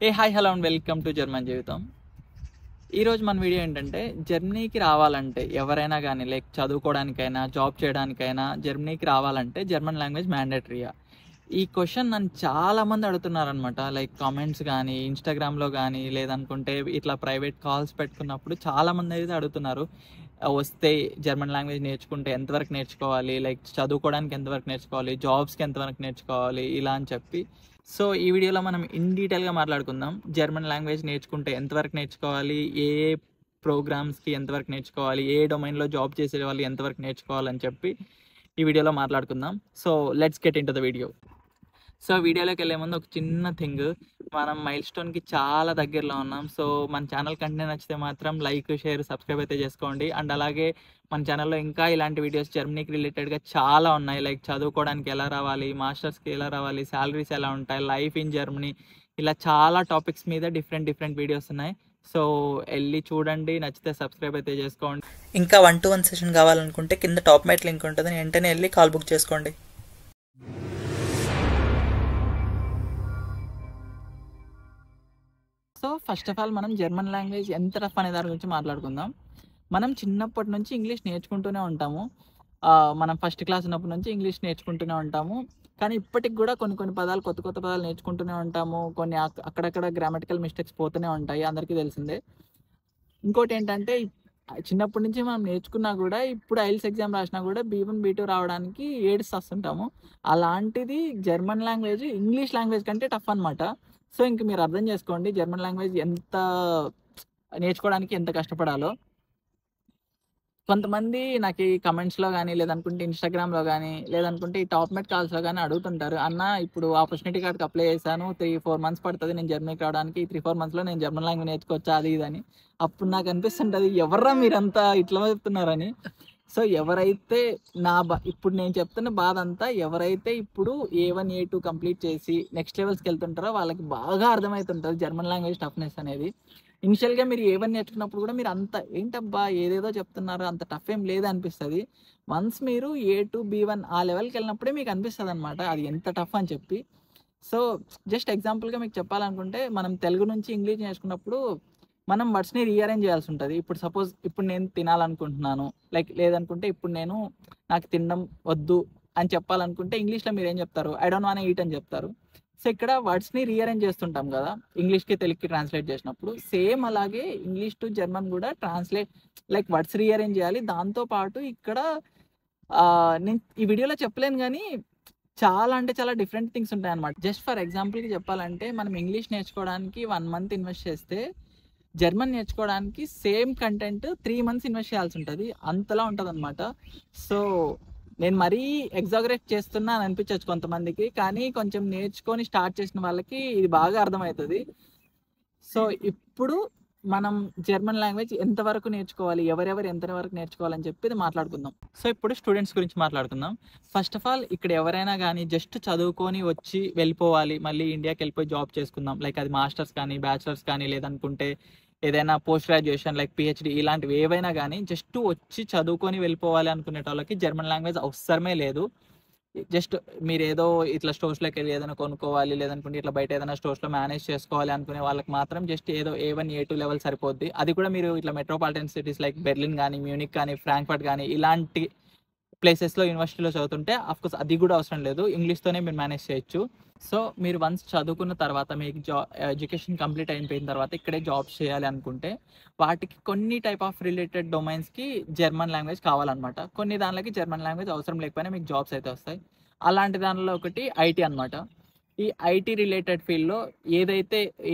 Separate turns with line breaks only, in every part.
Hi hello and welcome to German జీవితం. ఈరోజు మన వీడియో ఏంటంటే, జర్మనీకి రావాలంటే ఎవరైనా కానీ లైక్ చదువుకోవడానికైనా జాబ్ చేయడానికైనా జర్మనీకి రావాలంటే జర్మన్ లాంగ్వేజ్ మ్యాండేటరీయా? ఈ క్వశ్చన్ నన్ను చాలామంది అడుగుతున్నారనమాట. లైక్ కామెంట్స్ కానీ ఇన్స్టాగ్రామ్లో కానీ లేదనుకుంటే ఇట్లా ప్రైవేట్ కాల్స్ పెట్టుకున్నప్పుడు చాలామంది అయితే అడుగుతున్నారు. వస్తే జర్మన్ లాంగ్వేజ్ నేర్చుకుంటే ఎంతవరకు నేర్చుకోవాలి, లైక్ చదువుకోవడానికి ఎంతవరకు నేర్చుకోవాలి, జాబ్స్కి ఎంతవరకు నేర్చుకోవాలి ఇలా అని చెప్పి. సో ఈ వీడియోలో మనం ఇన్ డీటెయిల్గా మాట్లాడుకుందాం. జర్మన్ లాంగ్వేజ్ నేర్చుకుంటే ఎంతవరకు నేర్చుకోవాలి, ఏ ప్రోగ్రామ్స్కి ఎంతవరకు నేర్చుకోవాలి, ఏ డొమైన్లో జాబ్ చేసే వాళ్ళు ఎంతవరకు నేర్చుకోవాలని చెప్పి ఈ వీడియోలో మాట్లాడుకుందాం. So let's get in to the video. So వీడియోలోకి వెళ్ళే ముందు ఒక చిన్న థింగ్, మనం మైల్ స్టోన్కి చాలా దగ్గరలో ఉన్నాం. సో మన ఛానల్ కంటెంట్ నచ్చితే మాత్రం లైక్, షేర్, సబ్స్క్రైబ్ అయితే చేసుకోండి. అండ్ అలాగే మన ఛానల్లో ఇంకా ఇలాంటి వీడియోస్ జర్మనీకి రిలేటెడ్గా చాలా ఉన్నాయి. లైక్ చదువుకోవడానికి ఎలా రావాలి, మాస్టర్స్కి ఎలా రావాలి, శాలరీస్ ఎలా ఉంటాయి, లైఫ్ ఇన్ జర్మనీ, ఇలా చాలా టాపిక్స్ మీద డిఫరెంట్ వీడియోస్ ఉన్నాయి. సో వెళ్ళి చూడండి, నచ్చితే సబ్స్క్రైబ్ అయితే చేసుకోండి.
ఇంకా 1-to-1 సెషన్ కావాలనుకుంటే కింద టాప్ మైట్ లింక్ ఉంటుంది, వెంటనే వెళ్ళి కాల్ బుక్ చేసుకోండి.
సో ఫస్ట్ ఆఫ్ ఆల్ మనం జర్మన్ లాంగ్వేజ్ ఎంత టఫ్ అనే దాని గురించి మాట్లాడుకుందాం. మనం చిన్నప్పటి నుంచి ఇంగ్లీష్ నేర్చుకుంటూనే ఉంటాము. మనం ఫస్ట్ క్లాస్ ఉన్నప్పటి నుంచి ఇంగ్లీష్ నేర్చుకుంటూనే ఉంటాము. కానీ ఇప్పటికి కూడా కొన్ని పదాలు, కొత్త పదాలు నేర్చుకుంటూనే ఉంటాము. కొన్ని అక్కడక్కడ గ్రామటికల్ మిస్టేక్స్ పోతూనే ఉంటాయి, అందరికీ తెలిసిందే. ఇంకోటి ఏంటంటే, చిన్నప్పటి నుంచి మనం నేర్చుకున్నా కూడా ఇప్పుడు ఐఎల్టీఎస్ ఎగ్జామ్ రాసినా కూడా B1 B2 రావడానికి ఏడుస్తుంటాము. అలాంటిది జర్మన్ లాంగ్వేజ్ ఇంగ్లీష్ లాంగ్వేజ్ కంటే టఫ్ అనమాట. సో ఇంక మీరు అర్థం చేసుకోండి జర్మన్ లాంగ్వేజ్ ఎంత నేర్చుకోవడానికి ఎంత కష్టపడాలో. కొంతమంది నాకు ఈ కమెంట్స్లో కానీ లేదనుకుంటే ఇన్స్టాగ్రామ్లో కానీ లేదనుకుంటే ఈ టాప్ మెట్ కాల్స్లో కానీ అడుగుతుంటారు, అన్న ఇప్పుడు ఆపర్చునిటీ కార్డ్కి అప్లై చేశాను, 3-4 months పడుతుంది నేను జర్మనీకి రావడానికి, 3-4 monthsలో నేను జర్మన్ లాంగ్వేజ్ నేర్చుకోవచ్చా అది ఇది అని. అప్పుడు నాకు అనిపిస్తుంటుంది, ఎవర్రా మీరంతా ఇట్లా చెప్తున్నారని. సో ఎవరైతే ఇప్పుడు నేను చెప్తున్న బాధ అంతా ఎవరైతే ఇప్పుడు A1 A2 కంప్లీట్ చేసి నెక్స్ట్ లెవెల్స్కి వెళ్తుంటారో వాళ్ళకి బాగా అర్థమవుతుంటుంది జర్మన్ లాంగ్వేజ్ టఫ్నెస్ అనేది. ఇనిషియల్గా మీరు A1 నేర్చుకున్నప్పుడు కూడా మీరు అంత ఏంటబ్బా ఏదేదో చెప్తున్నారు, అంత టఫ్ ఏం లేదు అనిపిస్తుంది. వన్స్ మీరు A2 B1 ఆ లెవెల్కి వెళ్ళినప్పుడే మీకు అనిపిస్తుంది అనమాట అది ఎంత టఫ్ అని చెప్పి. సో జస్ట్ ఎగ్జాంపుల్గా మీకు చెప్పాలనుకుంటే, మనం తెలుగు నుంచి ఇంగ్లీష్ నేర్చుకున్నప్పుడు మనం వర్డ్స్ని రీఅరేంజ్ చేయాల్సి ఉంటుంది. ఇప్పుడు సపోజ్ ఇప్పుడు నేను తినాలనుకుంటున్నాను, లైక్ లేదనుకుంటే ఇప్పుడు నాకు తినడం వద్దు అని చెప్పాలనుకుంటే ఇంగ్లీష్లో మీరు ఏం చెప్తారు, ఐ డోంట్ వాంట్ ఈట్ అని చెప్తారు. సో ఇక్కడ వర్డ్స్ని రీఅరేంజ్ చేస్తుంటాం కదా ఇంగ్లీష్కి తెలుగుకి ట్రాన్స్లేట్ చేసినప్పుడు. సేమ్ అలాగే ఇంగ్లీష్ టు జర్మన్ కూడా లైక్ వర్డ్స్ రీఅరేంజ్ చేయాలి. దాంతోపాటు ఇక్కడ నేను ఈ వీడియోలో చెప్పలేను కానీ చాలా అంటే చాలా డిఫరెంట్ థింగ్స్ ఉంటాయి అనమాట. జస్ట్ ఫర్ ఎగ్జాంపుల్కి చెప్పాలంటే, మనం ఇంగ్లీష్ నేర్చుకోవడానికి 1 month ఇన్వెస్ట్ చేస్తే జర్మన్ నేర్చుకోవడానికి సేమ్ కంటెంట్ 3 months ఇన్వెస్ట్ చేయాల్సి ఉంటుంది, అంతలా ఉంటుంది అనమాట. సో నేను మరీ ఎగ్జాగరేట్ చేస్తున్నా అని అనిపించవచ్చు కొంతమందికి, కానీ కొంచెం నేర్చుకొని స్టార్ట్ చేసిన వాళ్ళకి ఇది బాగా అర్థమవుతుంది. సో ఇప్పుడు మనం జర్మన్ లాంగ్వేజ్ ఎంతవరకు నేర్చుకోవాలి, ఎవరెవరు ఎంతవరకు నేర్చుకోవాలని చెప్పి ఇది మాట్లాడుకుందాం. సో ఇప్పుడు స్టూడెంట్స్ గురించి మాట్లాడుకుందాం. ఫస్ట్ ఆఫ్ ఆల్ ఇక్కడ ఎవరైనా కానీ జస్ట్ చదువుకొని వచ్చి వెళ్ళిపోవాలి, మళ్ళీ ఇండియాకి వెళ్ళిపోయి జాబ్ చేసుకుందాం, లైక్ అది మాస్టర్స్ కానీ బ్యాచిలర్స్ కానీ లేదనుకుంటే ఏదైనా పోస్ట్ గ్రాడ్యుయేషన్ లైక్ PhD ఇలాంటివి ఏవైనా కానీ జస్ట్ వచ్చి చదువుకొని వెళ్ళిపోవాలి అనుకునే వాళ్ళకి జర్మన్ లాంగ్వేజ్ అవసరమే లేదు. జస్ట్ మీరు ఏదో ఇట్లా స్టోర్స్లోకి వెళ్ళి ఏదైనా కొనుక్కోవాలి లేదనుకుంటే ఇట్లా బయట ఏదైనా స్టోర్స్లో మేనేజ్ చేసుకోవాలి అనుకునే వాళ్ళకి మాత్రం జస్ట్ ఏదో A1 A2 లెవెల్ సరిపోద్ది. అది కూడా మీరు ఇట్లా మెట్రోపాలిటన్ సిటీస్ లైక్ బెర్లిన్ కానీ మ్యూనిక్ కానీ ఫ్రాంక్ఫర్ట్ కానీ ఇలాంటి ప్లేసెస్లో యూనివర్సిటీలో చదువుతుంటే అఫ్కోర్స్ అది కూడా అవసరం లేదు, ఇంగ్లీష్తోనే మీరు మేనేజ్ చేయొచ్చు. సో మీరు వన్స్ చదువుకున్న తర్వాత మీకు ఎడ్యుకేషన్ కంప్లీట్ అయిపోయిన తర్వాత ఇక్కడే జాబ్స్ చేయాలి అనుకుంటే వాటికి కొన్ని టైప్ ఆఫ్ రిలేటెడ్ డొమైన్స్కి జర్మన్ లాంగ్వేజ్ కావాలన్నమాట. కొన్ని దానిలోకి జర్మన్ లాంగ్వేజ్ అవసరం లేకపోయినా మీకు జాబ్స్ అయితే వస్తాయి. అలాంటి దానిలో ఒకటి IT అనమాట. ఈ IT రిలేటెడ్ ఫీల్డ్లో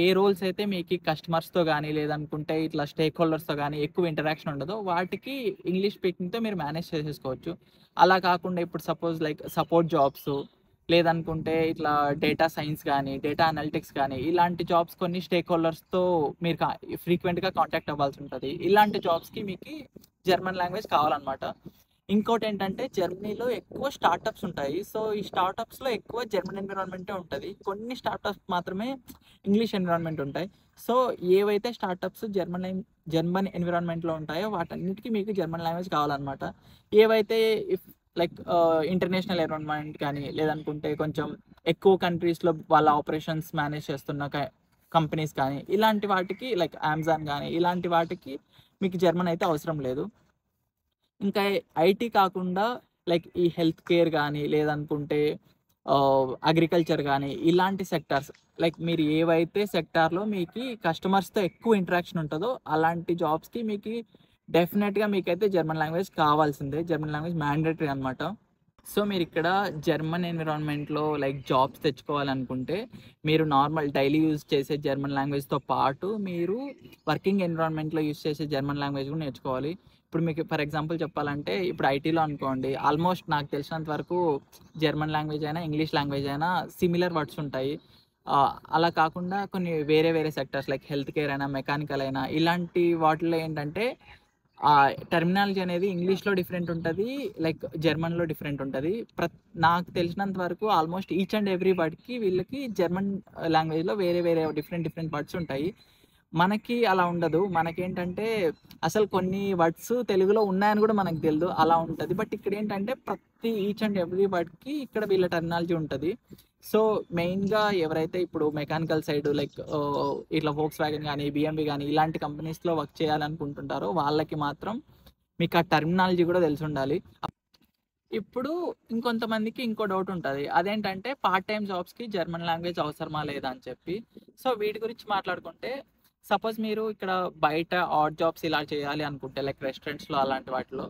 ఏ రోల్స్ అయితే మీకు కస్టమర్స్తో కానీ లేదనుకుంటే ఇట్లా స్టేక్ హోల్డర్స్తో కానీ ఎక్కువ ఇంటరాక్షన్ ఉండదో వాటికి ఇంగ్లీష్ స్పీకింగ్తో మీరు మేనేజ్ చేసేసుకోవచ్చు. అలా కాకుండా ఇప్పుడు సపోజ్ లైక్ సపోర్ట్ జాబ్స్ లేదనుకుంటే ఇట్లా డేటా సైన్స్ కానీ డేటా అనలిటిక్స్ కానీ ఇలాంటి జాబ్స్ కొన్ని స్టేక్ హోల్డర్స్తో మీరు ఫ్రీక్వెంట్గా కాంటాక్ట్ అవ్వాల్సి ఉంటుంది. ఇలాంటి జాబ్స్కి మీకు జర్మన్ లాంగ్వేజ్ కావాలన్నమాట. ఇంకోటి ఏంటంటే, జర్మనీలో ఎక్కువ స్టార్టప్స్ ఉంటాయి. సో ఈ స్టార్టప్స్లో ఎక్కువ జర్మన్ ఎన్విరాన్మెంటే ఉంటుంది, కొన్ని స్టార్టప్స్ మాత్రమే ఇంగ్లీష్ ఎన్విరాన్మెంట్ ఉంటాయి. సో ఏవైతే స్టార్టప్స్ జర్మన్ ఎన్విరాన్మెంట్లో ఉంటాయో వాటన్నిటికీ మీకు జర్మన్ లాంగ్వేజ్ కావాలన్నమాట. ఏవైతే లైక్ ఇంటర్నేషనల్ ఎన్విరాన్మెంట్ కానీ లేదనుకుంటే కొంచెం ఎక్కువ కంట్రీస్లో వాళ్ళ ఆపరేషన్స్ మేనేజ్ చేస్తున్న కంపెనీస్ కానీ ఇలాంటి వాటికి లైక్ అమెజాన్ కానీ ఇలాంటి వాటికి మీకు జర్మన్ అయితే అవసరం లేదు. ఇంకా ఐటీ కాకుండా లైక్ ఈ హెల్త్ కేర్ కానీ లేదనుకుంటే అగ్రికల్చర్ కానీ ఇలాంటి సెక్టార్స్ లైక్ మీరు ఏవైతే సెక్టార్లో మీకు కస్టమర్స్తో ఎక్కువ ఇంటరాక్షన్ ఉంటుందో అలాంటి జాబ్స్కి మీకు డెఫినెట్గా మీకైతే జర్మన్ లాంగ్వేజ్ కావాల్సిందే. జర్మన్ లాంగ్వేజ్ మ్యాండేటరీ అనమాట. సో మీరు ఇక్కడ జర్మన్ ఎన్విరాన్మెంట్లో లైక్ జాబ్స్ తెచ్చుకోవాలనుకుంటే మీరు నార్మల్ డైలీ యూజ్ చేసే జర్మన్ లాంగ్వేజ్తో పాటు మీరు వర్కింగ్ ఎన్విరాన్మెంట్లో యూజ్ చేసే జర్మన్ లాంగ్వేజ్ కూడా నేర్చుకోవాలి. ఇప్పుడు మీకు ఫర్ ఎగ్జాంపుల్ చెప్పాలంటే ఇప్పుడు ఐటీలో అనుకోండి, ఆల్మోస్ట్ నాకు తెలిసినంత వరకు జర్మన్ లాంగ్వేజ్ అయినా ఇంగ్లీష్ లాంగ్వేజ్ అయినా సిమిలర్ వర్డ్స్ ఉంటాయి. అలా కాకుండా కొన్ని వేరే వేరే సెక్టర్స్ లైక్ హెల్త్ కేర్ అయినా మెకానికల్ అయినా ఇలాంటి వాటిల్లో ఏంటంటే టర్మినాలజీ అనేది ఇంగ్లీష్లో డిఫరెంట్ ఉంటుంది, లైక్ జర్మన్లో డిఫరెంట్ ఉంటుంది. నాకు తెలిసినంత వరకు ఆల్మోస్ట్ ఈచ్ అండ్ ఎవ్రీ వర్డ్కి వీళ్ళకి జర్మన్ లాంగ్వేజ్లో వేరే వేరే డిఫరెంట్ వర్డ్స్ ఉంటాయి. మనకి అలా ఉండదు. మనకేంటంటే అసలు కొన్ని వర్డ్స్ తెలుగులో ఉన్నాయని కూడా మనకు తెలియదు, అలా ఉంటుంది. బట్ ఇక్కడ ఏంటంటే ప్రతి ఈచ్ అండ్ ఎవ్రీ వర్డ్కి ఇక్కడ వీళ్ళ టర్మినాలజీ ఉంటుంది. సో మెయిన్గా ఎవరైతే ఇప్పుడు మెకానికల్ సైడ్ లైక్ ఇట్లా వోక్స్ వ్యాగన్ కానీ బిఎంవి కానీ ఇలాంటి కంపెనీస్లో వర్క్ చేయాలనుకుంటుంటారో వాళ్ళకి మాత్రం మీకు ఆ టర్మినాలజీ కూడా తెలిసి ఉండాలి. ఇప్పుడు ఇంకొంతమందికి ఇంకో డౌట్ ఉంటుంది, అదేంటంటే పార్ట్ టైం జాబ్స్కి జర్మన్ లాంగ్వేజ్ అవసరమా లేదా అని చెప్పి. సో వీటి గురించి మాట్లాడుకుంటే సపోజ్ మీరు ఇక్కడ బయట ఆడ్ జాబ్స్ ఇలా చేయాలి అనుకుంటే లైక్ రెస్టారెంట్స్లో అలాంటి వాటిలో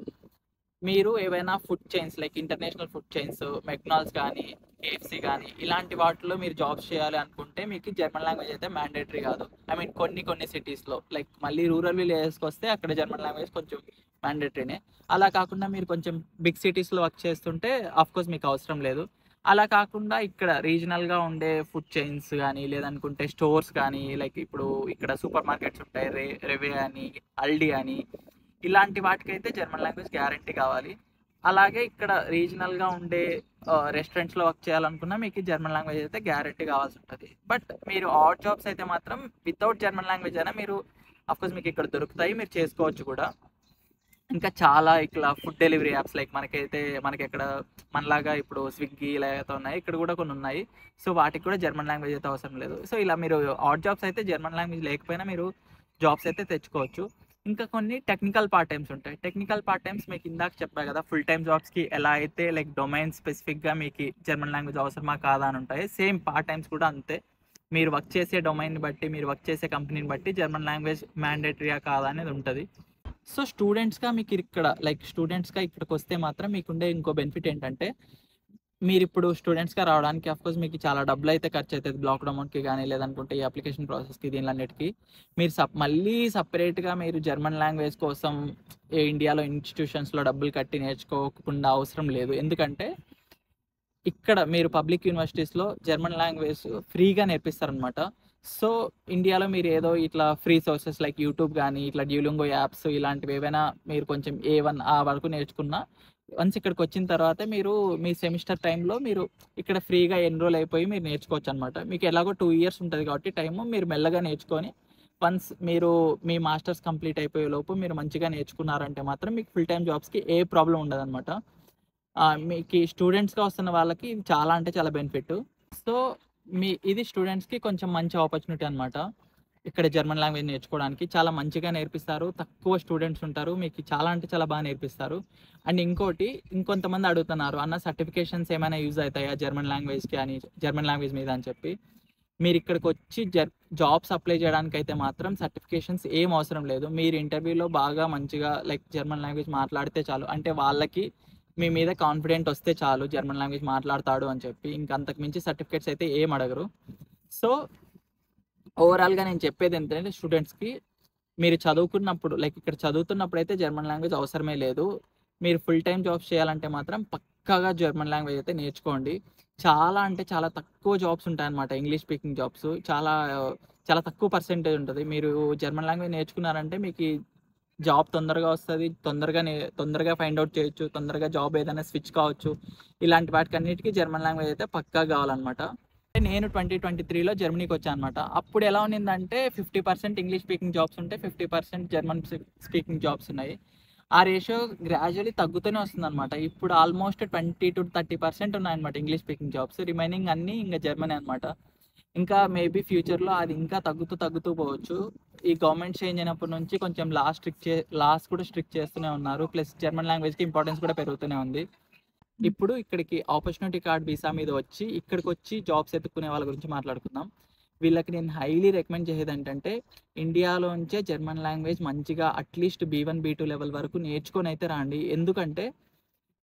మీరు ఏవైనా food chains like international food chains McDonald's కానీ కేఎఫ్సి కానీ ఇలాంటి వాటిలో మీరు జాబ్స్ చేయాలి అనుకుంటే మీకు జర్మన్ లాంగ్వేజ్ అయితే మ్యాండేటరీ కాదు. ఐ మీన్ కొన్ని సిటీస్లో లైక్ మళ్ళీ రూరల్ విలేజెస్కి వస్తే అక్కడ జర్మన్ లాంగ్వేజ్ కొంచెం మ్యాండేటరీనే. అలా కాకుండా మీరు కొంచెం బిగ్ సిటీస్లో వర్క్ చేస్తుంటే ఆఫ్కోర్స్ మీకు అవసరం లేదు. అలా కాకుండా ఇక్కడ రీజనల్గా ఉండే ఫుడ్ చైన్స్ కానీ లేదనుకుంటే స్టోర్స్ కానీ లైక్ ఇప్పుడు ఇక్కడ సూపర్ మార్కెట్స్ ఉంటాయి, రెవే అని అల్డి అని ఇలాంటి వాటికైతే జర్మన్ లాంగ్వేజ్ గ్యారంటీ కావాలి. అలాగే ఇక్కడ రీజనల్గా ఉండే రెస్టారెంట్స్లో వర్క్ చేయాలనుకున్నా మీకు జర్మన్ లాంగ్వేజ్ అయితే గ్యారంటీ కావాల్సి ఉంటుంది. బట్ మీరు ఆడ్ జాబ్స్ అయితే మాత్రం వితౌట్ జర్మన్ లాంగ్వేజ్ అయినా మీరు అఫ్కోర్స్ మీకు ఇక్కడ దొరుకుతాయి, మీరు చేసుకోవచ్చు కూడా. ఇంకా చాలా ఇట్లా ఫుడ్ డెలివరీ యాప్స్ లైక్ మనకి ఇక్కడ మనలాగా ఇప్పుడు స్విగ్గీ ఇలా అయితే ఉన్నాయి, ఇక్కడ కూడా కొన్ని ఉన్నాయి. సో వాటికి కూడా జర్మన్ లాంగ్వేజ్ అయితే అవసరం లేదు. సో ఇలా మీరు ఆడ్ జాబ్స్ అయితే జర్మన్ లాంగ్వేజ్ లేకపోయినా మీరు జాబ్స్ అయితే తెచ్చుకోవచ్చు. ఇంకా కొన్ని టెక్నికల్ పార్ట్ టైమ్స్ ఉంటాయి. టెక్నికల్ పార్ట్ టైమ్స్ మీకు ఇందాక చెప్పాయి కదా, ఫుల్ టైమ్ జాబ్స్కి ఎలా అయితే లైక్ డొమైన్ స్పెసిఫిక్గా మీకు జర్మన్ లాంగ్వేజ్ అవసరమా కాదా అని ఉంటాయి, సేమ్ పార్ట్ టైమ్స్ కూడా అంతే. మీరు వర్క్ చేసే డొమైన్ని బట్టి మీరు వర్క్ చేసే కంపెనీని బట్టి జర్మన్ లాంగ్వేజ్ మ్యాండేటరీయా కాదా అనేది ఉంటుంది. సో స్టూడెంట్స్గా మీకు ఇక్కడ లైక్ స్టూడెంట్స్గా ఇక్కడికి వస్తే మాత్రం మీకుండే ఇంకో బెనిఫిట్ ఏంటంటే మీరు ఇప్పుడు స్టూడెంట్స్గా రావడానికి అఫ్కోర్స్ మీకు చాలా డబ్బులు అయితే ఖర్చు అవుతుంది, బ్లాక్ అమౌంట్కి కానీ లేదనుకుంటే ఈ అప్లికేషన్ ప్రాసెస్కి దీనిలన్నిటికీ. మీరు మళ్ళీ సపరేట్గా మీరు జర్మన్ లాంగ్వేజ్ కోసం ఇండియాలో ఇన్స్టిట్యూషన్స్లో డబ్బులు కట్టి నేర్చుకోకుండా అవసరం లేదు. ఎందుకంటే ఇక్కడ మీరు పబ్లిక్ యూనివర్సిటీస్లో జర్మన్ లాంగ్వేజ్ ఫ్రీగా నేర్పిస్తారనమాట. సో ఇండియాలో మీరు ఏదో ఇట్లా ఫ్రీ సోర్సెస్ లైక్ యూట్యూబ్ కానీ ఇట్లా డ్యూలింగో యాప్స్ ఇలాంటివి ఏవైనా మీరు కొంచెం A1 ఆ వరకు నేర్చుకున్నా వన్స్ ఇక్కడికి వచ్చిన తర్వాత మీరు మీ సెమిస్టర్ టైంలో మీరు ఇక్కడ ఫ్రీగా ఎన్రోల్ అయిపోయి మీరు నేర్చుకోవచ్చు అనమాట. మీకు ఎలాగో 2 years ఉంటుంది కాబట్టి టైము మీరు మెల్లగా నేర్చుకొని వన్స్ మీరు మీ మాస్టర్స్ కంప్లీట్ అయిపోయే లోపు మీరు మంచిగా నేర్చుకున్నారంటే మాత్రం మీకు ఫుల్ టైం జాబ్స్కి ఏ ప్రాబ్లం ఉండదు అనమాట. మీకు స్టూడెంట్స్గా వస్తున్న వాళ్ళకి ఇది చాలా అంటే చాలా బెనిఫిట్. సో ఇది స్టూడెంట్స్కి కొంచెం మంచి ఆపర్చునిటీ అనమాట. ఇక్కడ జర్మన్ లాంగ్వేజ్ నేర్చుకోవడానికి చాలా మంచిగా నేర్పిస్తారు, తక్కువ స్టూడెంట్స్ ఉంటారు, మీకు చాలా అంటే చాలా బాగా నేర్పిస్తారు. అండ్ ఇంకొంతమంది అడుగుతున్నారు, అన్న సర్టిఫికేషన్స్ ఏమైనా యూజ్ అవుతాయా జర్మన్ లాంగ్వేజ్కి అని, జర్మన్ లాంగ్వేజ్ మీద అని చెప్పి. మీరు ఇక్కడికి వచ్చి జాబ్స్ అప్లై చేయడానికి అయితే మాత్రం సర్టిఫికేషన్స్ ఏం అవసరం లేదు. మీరు ఇంటర్వ్యూలో బాగా మంచిగా లైక్ జర్మన్ లాంగ్వేజ్ మాట్లాడితే చాలు, అంటే వాళ్ళకి మీ మీద కాన్ఫిడెంట్ వస్తే చాలు జర్మన్ లాంగ్వేజ్ మాట్లాడతాడు అని చెప్పి. ఇంకంతకు మించి సర్టిఫికేట్స్ అయితే ఏం అడగరు. సో ఓవరాల్గా నేను చెప్పేది ఏంటంటే స్టూడెంట్స్కి మీరు చదువుకున్నప్పుడు లైక్ ఇక్కడ చదువుతున్నప్పుడు అయితే జర్మన్ లాంగ్వేజ్ అవసరమే లేదు. మీరు ఫుల్ టైం జాబ్స్ చేయాలంటే మాత్రం పక్కాగా జర్మన్ లాంగ్వేజ్ అయితే నేర్చుకోండి. చాలా అంటే చాలా తక్కువ జాబ్స్ ఉంటాయన్నమాట, ఇంగ్లీష్ స్పీకింగ్ జాబ్స్ చాలా చాలా తక్కువ పర్సెంటేజ్ ఉంటుంది. మీరు జర్మన్ లాంగ్వేజ్ నేర్చుకున్నారంటే మీకు జాబ్ తొందరగా వస్తుంది, తొందరగా ఫైండ్ అవుట్ చేయొచ్చు, తొందరగా జాబ్ ఏదైనా స్విచ్ కావచ్చు. ఇలాంటి వాటికి అన్నిటికీ జర్మన్ లాంగ్వేజ్ అయితే పక్కా కావాలన్నమాట. నేను 2023లో జర్మనీకి వచ్చాను అనమాట. అప్పుడు ఎలా ఉన్నిందంటే 50% ఇంగ్లీష్ స్పీకింగ్ జాబ్స్ ఉంటే 50% జర్మన్ స్పీకింగ్ జాబ్స్ ఉన్నాయి. ఆ రేషియో గ్రాడ్యువల్లీ తగ్గుతూనే వస్తుంది అనమాట. ఇప్పుడు ఆల్మోస్ట్ 20 to 30% ఉన్నాయన్నమాట ఇంగ్లీష్ స్పీకింగ్ జాబ్స్, రిమైనింగ్ అన్నీ ఇంకా జర్మనీ అనమాట. ఇంకా మేబీ ఫ్యూచర్లో అది ఇంకా తగ్గుతూ పోవచ్చు. ఈ గవర్నమెంట్ చేంజ్ అయినప్పటి నుంచి కొంచెం లాస్ కూడా స్ట్రిక్ట్ చేస్తూనే ఉన్నారు. ప్లస్ జర్మన్ లాంగ్వేజ్కి ఇంపార్టెన్స్ కూడా పెరుగుతూనే ఉంది. ఇప్పుడు ఇక్కడికి ఆపర్చునిటీ కార్డ్ వీసా మీద వచ్చి ఇక్కడికి వచ్చి జాబ్స్ ఎత్తుక్కునే వాళ్ళ గురించి మాట్లాడుకుందాం. వీళ్ళకి నేను హైలీ రికమెండ్ చేసేది ఏంటంటే ఇండియాలోంచే జర్మన్ లాంగ్వేజ్ మంచిగా అట్లీస్ట్ B1 B2 లెవెల్ వరకు నేర్చుకొని అయితే రండి. ఎందుకంటే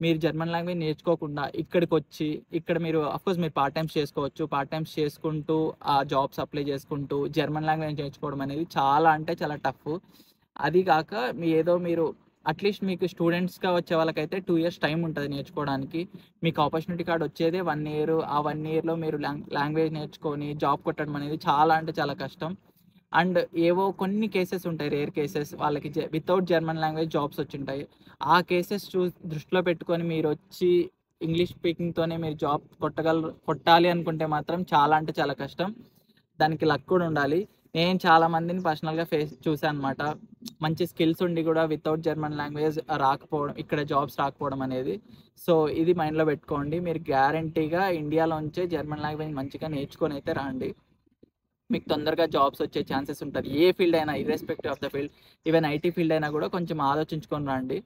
మీరు జర్మన్ లాంగ్వేజ్ నేర్చుకోకుండా ఇక్కడికి వచ్చి ఇక్కడ మీరు అఫ్కోర్స్ మీరు పార్ట్ టైమ్స్ చేసుకోవచ్చు. పార్ట్ టైమ్స్ చేసుకుంటూ ఆ జాబ్స్ అప్లై చేసుకుంటూ జర్మన్ లాంగ్వేజ్ నేర్చుకోవడం అనేది చాలా అంటే చాలా టఫ్. అది కాక మీరు అట్లీస్ట్ మీకు స్టూడెంట్స్గా వచ్చే వాళ్ళకైతే 2 years టైం ఉంటుంది నేర్చుకోవడానికి. మీకు ఆపర్చునిటీ కార్డ్ వచ్చేదే 1 year. ఆ 1 yearలో మీరు లాంగ్వేజ్ నేర్చుకొని జాబ్ కొట్టడం అనేది చాలా అంటే చాలా కష్టం. అండ్ ఏవో కొన్ని కేసెస్ ఉంటాయి, రేర్ కేసెస్, వాళ్ళకి వితౌట్ జర్మన్ లాంగ్వేజ్ జాబ్స్ వచ్చింటాయి. ఆ కేసెస్ దృష్టిలో పెట్టుకొని మీరు వచ్చి ఇంగ్లీష్ స్పీకింగ్తోనే మీరు జాబ్ కొట్టాలి అనుకుంటే మాత్రం చాలా అంటే చాలా కష్టం. దానికి లక్ కూడా ఉండాలి. నేను చాలా మందిని పర్సనల్గా చూసాను అనమాట. మంచి స్కిల్స్ ఉండి కూడా వితౌట్ జర్మన్ లాంగ్వేజ్ రాకపోవడం, ఇక్కడ జాబ్స్ రాకపోవడం అనేది. సో ఇది మైండ్లో పెట్టుకోండి. మీరు గ్యారంటీగా ఇండియాలోంచే జర్మన్ లాంగ్వేజ్ మంచిగా నేర్చుకొని అయితే రండి. మీకు తొందరగా జాబ్స్ వచ్చే ఛాన్సెస్ ఉంటుంది. ఏ ఫీల్డ్ అయినా, irrespective of the field, even IT field అయినా కూడా కొంచెం ఆలోచించుకొని రండి.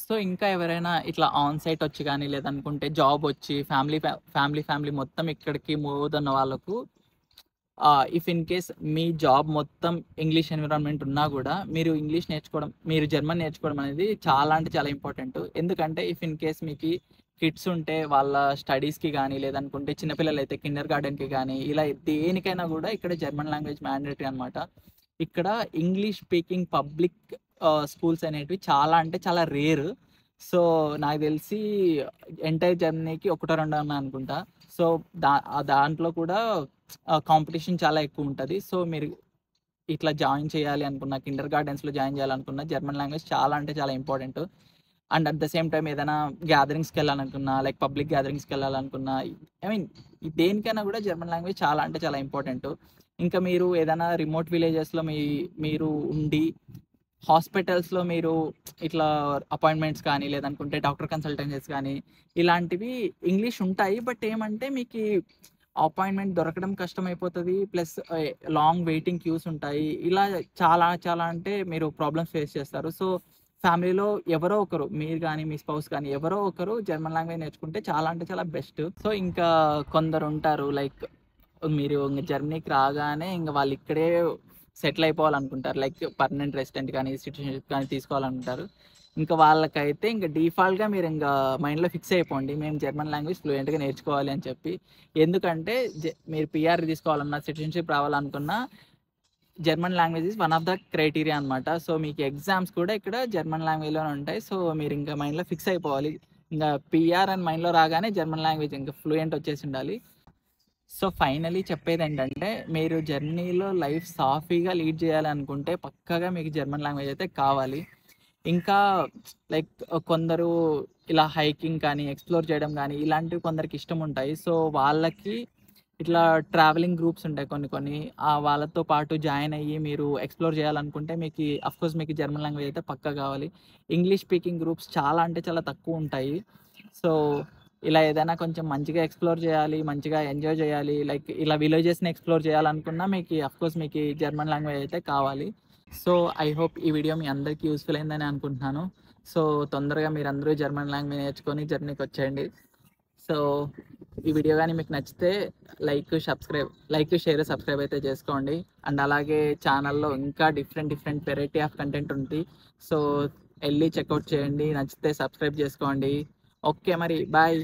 సో ఇంకా ఎవరైనా ఇట్లా ఆన్ సైట్ వచ్చి కానీ లేదనుకుంటే జాబ్ వచ్చి ఫ్యామిలీ మొత్తం ఇక్కడికి మూవ్ అవుతున్న వాళ్ళకు if in case me job మొత్తం ఇంగ్లీష్ ఎన్విరాన్మెంట్ ఉన్నా కూడా మీరు జర్మన్ నేర్చుకోవడం అనేది చాలా అంటే చాలా ఇంపార్టెంట్. ఎందుకంటే ఇఫ్ ఇన్ కేస్ మీకు కిడ్స్ ఉంటే వాళ్ళ స్టడీస్కి కానీ లేదనుకుంటే చిన్నపిల్లలు అయితే కిండర్ గార్డెన్కి కానీ ఇలా దేనికైనా కూడా ఇక్కడ జర్మన్ లాంగ్వేజ్ మ్యాండేటరీ అనమాట. ఇక్కడ ఇంగ్లీష్ స్పీకింగ్ పబ్లిక్ స్కూల్స్ అనేటివి చాలా అంటే చాలా రేర్. సో నాకు తెలిసి ఎంటైర్ జర్మనీకి 1-2 ఉన్నాయి అనుకుంటా. సో దాంట్లో కూడా కాంపిటీషన్ చాలా ఎక్కువ ఉంటుంది. సో మీరు ఇట్లా జాయిన్ చేయాలి అనుకున్న, కిండర్ గార్డెన్స్లో జాయిన్ చేయాలనుకున్న జర్మన్ లాంగ్వేజ్ చాలా అంటే చాలా important. And at the same time ఏదైనా గ్యాదరింగ్స్కి వెళ్ళాలనుకున్నా, లైక్ పబ్లిక్ గ్యాదరింగ్స్కి వెళ్ళాలనుకున్నా, దేనికైనా కూడా జర్మన్ లాంగ్వేజ్ చాలా అంటే చాలా ఇంపార్టెంట్. ఇంకా మీరు ఏదైనా రిమోట్ విలేజెస్లో మీరు ఉండి హాస్పిటల్స్లో మీరు ఇట్లా అపాయింట్మెంట్స్ కానీ లేదనుకుంటే డాక్టర్ కన్సల్టెన్సీస్ కానీ ఇలాంటివి ఇంగ్లీష్ ఉంటాయి. బట్ ఏమంటే మీకు అపాయింట్మెంట్ దొరకడం కష్టమైపోతుంది. ప్లస్ లాంగ్ వెయిటింగ్ క్యూస్ ఉంటాయి. ఇలా చాలా అంటే మీరు ప్రాబ్లమ్స్ ఫేస్ చేస్తారు. సో ఫ్యామిలీలో ఎవరో ఒకరు, మీరు కానీ మీ స్పౌస్ కానీ ఎవరో ఒకరు జర్మన్ లాంగ్వేజ్ నేర్చుకుంటే చాలా అంటే చాలా బెస్ట్. సో ఇంకా కొందరు ఉంటారు లైక్ మీరు ఇంకా జర్మనీకి రాగానే ఇంకా వాళ్ళు ఇక్కడే సెటిల్ అయిపోవాలనుకుంటారు, లైక్ పర్మనెంట్ రెసిడెంట్ కానీ సిటిజన్షిప్ కానీ తీసుకోవాలనుకుంటారు. ఇంకా వాళ్ళకైతే ఇంకా డిఫాల్ట్గా మీరు ఇంకా మైండ్లో ఫిక్స్ అయిపోండి, మేము జర్మన్ లాంగ్వేజ్ ఫ్లూయెంట్గా నేర్చుకోవాలి అని చెప్పి. ఎందుకంటే మీరు PR తీసుకోవాలన్నా, సిటిజన్షిప్ రావాలనుకున్నా German language is one of the criteria అనమాట. సో మీకు ఎగ్జామ్స్ కూడా ఇక్కడ జర్మన్ లాంగ్వేజ్లోనే ఉంటాయి. సో మీరు ఇంకా మైండ్లో ఫిక్స్ అయిపోవాలి, ఇంకా PR అని మైండ్లో రాగానే జర్మన్ లాంగ్వేజ్ ఇంకా ఫ్లూయెంట్ వచ్చేసి ఉండాలి. సో ఫైనలీ చెప్పేది ఏంటంటే మీరు జర్నీలో లైఫ్ సాఫీగా లీడ్ చేయాలనుకుంటే పక్కాగా మీకు జర్మన్ లాంగ్వేజ్ అయితే కావాలి. ఇంకా లైక్ కొందరు ఇలా హైకింగ్ కానీ ఎక్స్ప్లోర్ చేయడం కానీ ఇలాంటివి కొందరికి ఇష్టం ఉంటాయి. సో వాళ్ళకి ఇట్లా ట్రావెలింగ్ గ్రూప్స్ ఉంటాయి కొన్ని వాళ్ళతో పాటు జాయిన్ అయ్యి మీరు ఎక్స్ప్లోర్ చేయాలనుకుంటే మీకు అఫ్కోర్స్ మీకు జర్మన్ లాంగ్వేజ్ అయితే పక్కా కావాలి. ఇంగ్లీష్ స్పీకింగ్ గ్రూప్స్ చాలా అంటే చాలా తక్కువ ఉంటాయి. సో ఇలా ఏదైనా కొంచెం మంచిగా ఎక్స్ప్లోర్ చేయాలి, మంచిగా ఎంజాయ్ చేయాలి, లైక్ ఇలా విలేజెస్ని ఎక్స్ప్లోర్ చేయాలనుకున్నా మీకు అఫ్కోర్స్ మీకు జర్మన్ లాంగ్వేజ్ అయితే కావాలి. సో ఐ హోప్ ఈ వీడియో మీ అందరికీ యూస్ఫుల్ అయిందని అనుకుంటున్నాను. సో తొందరగా మీరందరూ జర్మన్ లాంగ్వేజ్ నేర్చుకొని జర్నీకి వచ్చేయండి. సో ఈ వీడియో కానీ మీకు నచ్చితే లైక్ షేర్ సబ్స్క్రైబ్ అయితే చేసుకోండి. అండ్ అలాగే ఛానల్లో ఇంకా డిఫరెంట్ వెరైటీ ఆఫ్ కంటెంట్ ఉంది. సో వెళ్ళి చెక్అవుట్ చేయండి, నచ్చితే సబ్స్క్రైబ్ చేసుకోండి. ఓకే మరి బాయ్.